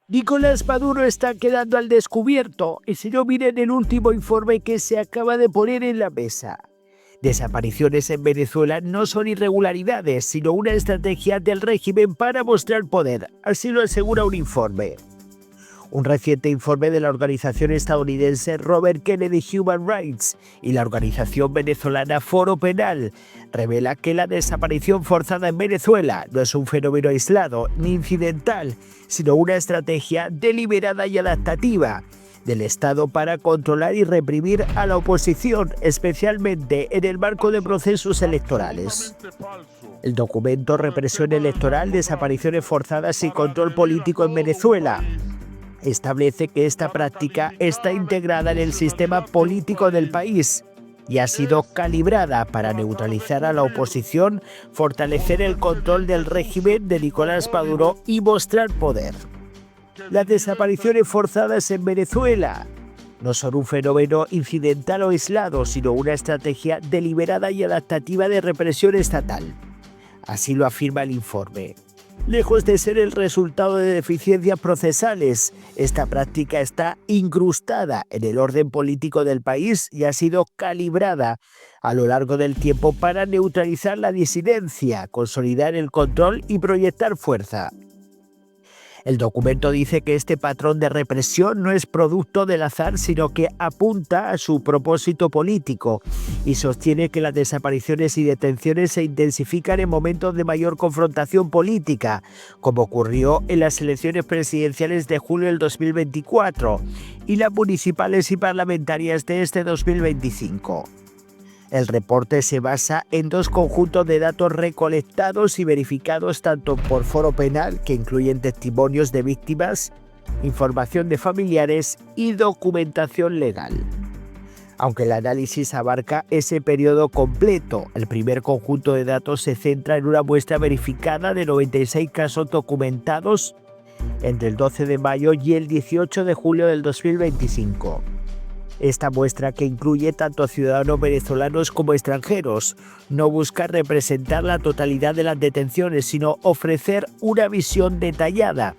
Nicolás Maduro está quedando al descubierto y si no miren el último informe que se acaba de poner en la mesa. Desapariciones en Venezuela no son irregularidades, sino una estrategia del régimen para mostrar poder, así lo asegura un informe. Un reciente informe de la organización estadounidense Robert Kennedy Human Rights y la organización venezolana Foro Penal revela que la desaparición forzada en Venezuela no es un fenómeno aislado ni incidental, sino una estrategia deliberada y adaptativa del Estado para controlar y reprimir a la oposición, especialmente en el marco de procesos electorales. El documento Represión electoral, desapariciones forzadas y control político en Venezuela establece que esta práctica está integrada en el sistema político del país y ha sido calibrada para neutralizar a la oposición, fortalecer el control del régimen de Nicolás Maduro y mostrar poder. Las desapariciones forzadas en Venezuela no son un fenómeno incidental o aislado, sino una estrategia deliberada y adaptativa de represión estatal. Así lo afirma el informe. Lejos de ser el resultado de deficiencias procesales, esta práctica está incrustada en el orden político del país y ha sido calibrada a lo largo del tiempo para neutralizar la disidencia, consolidar el control y proyectar fuerza. El documento dice que este patrón de represión no es producto del azar, sino que apunta a su propósito político y sostiene que las desapariciones y detenciones se intensifican en momentos de mayor confrontación política, como ocurrió en las elecciones presidenciales de julio del 2024 y las municipales y parlamentarias de este 2025. El reporte se basa en dos conjuntos de datos recolectados y verificados tanto por Foro Penal, que incluyen testimonios de víctimas, información de familiares y documentación legal. Aunque el análisis abarca ese periodo completo, el primer conjunto de datos se centra en una muestra verificada de 96 casos documentados entre el 12 de mayo y el 18 de julio del 2025. Esta muestra, que incluye tanto a ciudadanos venezolanos como extranjeros, no busca representar la totalidad de las detenciones, sino ofrecer una visión detallada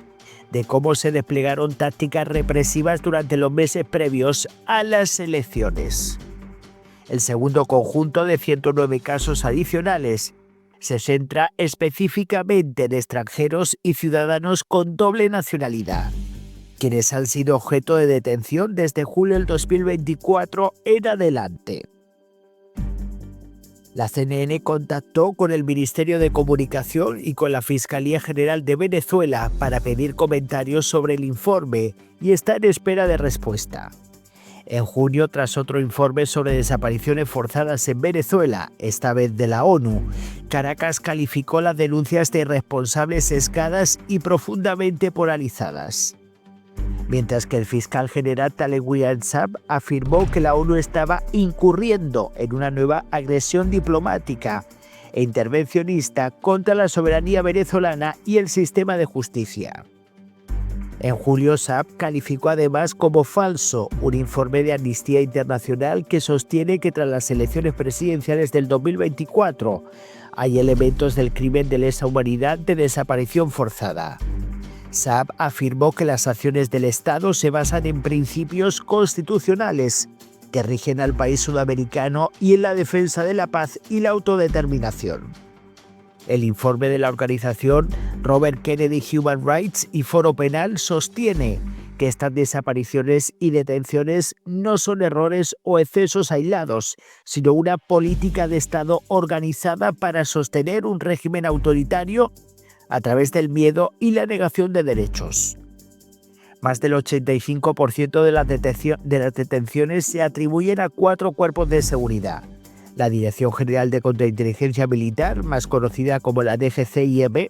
de cómo se desplegaron tácticas represivas durante los meses previos a las elecciones. El segundo conjunto de 109 casos adicionales se centra específicamente en extranjeros y ciudadanos con doble nacionalidad, quienes han sido objeto de detención desde julio del 2024 en adelante. La CNN contactó con el Ministerio de Comunicación y con la Fiscalía General de Venezuela para pedir comentarios sobre el informe y está en espera de respuesta. En junio, tras otro informe sobre desapariciones forzadas en Venezuela, esta vez de la ONU, Caracas calificó las denuncias de irresponsables, sesgadas y profundamente polarizadas. Mientras que el fiscal general Taleb William Saab afirmó que la ONU estaba incurriendo en una nueva agresión diplomática e intervencionista contra la soberanía venezolana y el sistema de justicia. En julio, Saab calificó además como falso un informe de Amnistía Internacional que sostiene que tras las elecciones presidenciales del 2024 hay elementos del crimen de lesa humanidad de desaparición forzada. Saab afirmó que las acciones del Estado se basan en principios constitucionales que rigen al país sudamericano y en la defensa de la paz y la autodeterminación. El informe de la organización Robert Kennedy Human Rights y Foro Penal sostiene que estas desapariciones y detenciones no son errores o excesos aislados, sino una política de Estado organizada para sostener un régimen autoritario a través del miedo y la negación de derechos. Más del 85% de las detenciones se atribuyen a 4 cuerpos de seguridad: la Dirección General de Contrainteligencia Militar, más conocida como la DGCIM,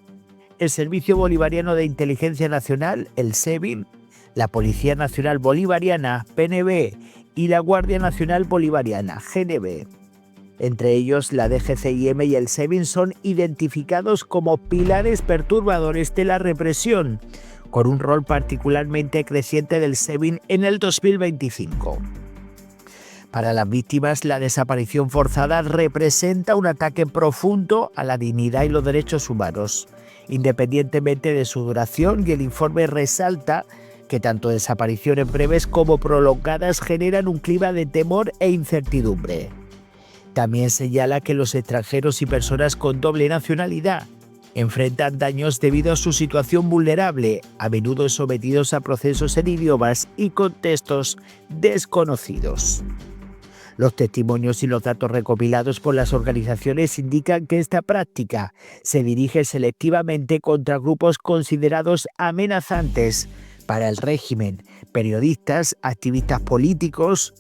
el Servicio Bolivariano de Inteligencia Nacional, el SEBIN, la Policía Nacional Bolivariana, PNB, y la Guardia Nacional Bolivariana, GNB. Entre ellos, la DGCIM y el SEBIN son identificados como pilares perturbadores de la represión, con un rol particularmente creciente del SEBIN en el 2025. Para las víctimas, la desaparición forzada representa un ataque profundo a la dignidad y los derechos humanos. independientemente de su duración, y el informe resalta que tanto desapariciones breves como prolongadas generan un clima de temor e incertidumbre. También señala que los extranjeros y personas con doble nacionalidad enfrentan daños debido a su situación vulnerable, a menudo sometidos a procesos en idiomas y contextos desconocidos. Los testimonios y los datos recopilados por las organizaciones indican que esta práctica se dirige selectivamente contra grupos considerados amenazantes para el régimen: periodistas, activistas políticos,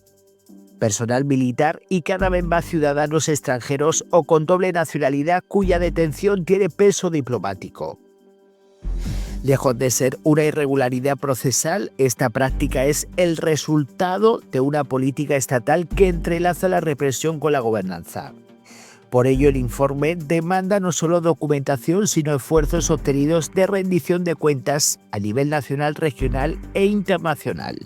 personal militar y cada vez más ciudadanos extranjeros o con doble nacionalidad cuya detención tiene peso diplomático. Lejos de ser una irregularidad procesal, esta práctica es el resultado de una política estatal que entrelaza la represión con la gobernanza. Por ello, el informe demanda no solo documentación, sino esfuerzos sostenidos de rendición de cuentas a nivel nacional, regional e internacional.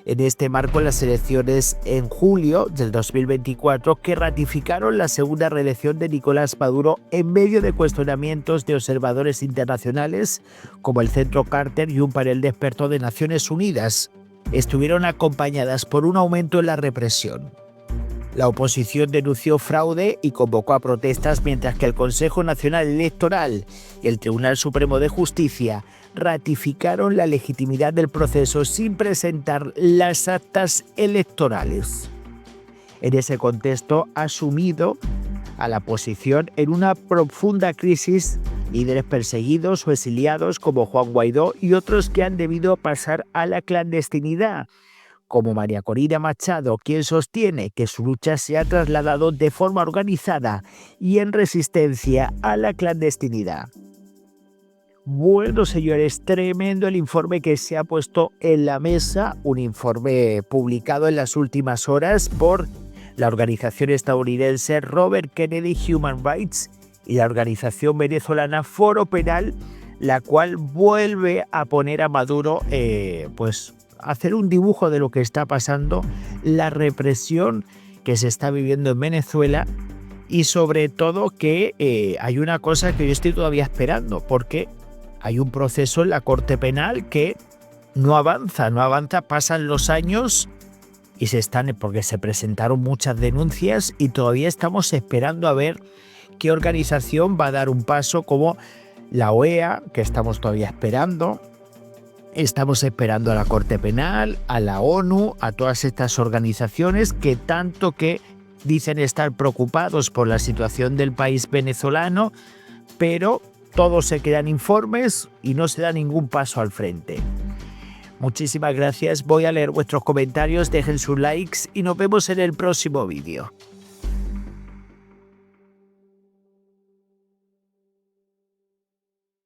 En este marco, las elecciones en julio del 2024, que ratificaron la segunda reelección de Nicolás Maduro en medio de cuestionamientos de observadores internacionales como el Centro Carter y un panel de expertos de Naciones Unidas, estuvieron acompañadas por un aumento en la represión. La oposición denunció fraude y convocó a protestas, mientras que el Consejo Nacional Electoral y el Tribunal Supremo de Justicia ratificaron la legitimidad del proceso sin presentar las actas electorales. En ese contexto ha sumido a la oposición en una profunda crisis líderes perseguidos o exiliados como Juan Guaidó y otros que han debido pasar a la clandestinidad, como María Corina Machado, quien sostiene que su lucha se ha trasladado de forma organizada y en resistencia a la clandestinidad. Bueno, señores, tremendo el informe que se ha puesto en la mesa, un informe publicado en las últimas horas por la organización estadounidense Robert Kennedy Human Rights y la organización venezolana Foro Penal, la cual vuelve a poner a Maduro, hacer un dibujo de lo que está pasando, la represión que se está viviendo en Venezuela y sobre todo que hay una cosa que yo estoy todavía esperando, porque hay un proceso en la Corte Penal que no avanza, pasan los años y porque se presentaron muchas denuncias y todavía estamos esperando a ver qué organización va a dar un paso, como la OEA, que estamos todavía esperando. Estamos esperando a la Corte Penal, a la ONU, a todas estas organizaciones que dicen estar preocupados por la situación del país venezolano, pero todos se quedan informes y no se da ningún paso al frente. Muchísimas gracias, voy a leer vuestros comentarios, dejen sus likes y nos vemos en el próximo vídeo.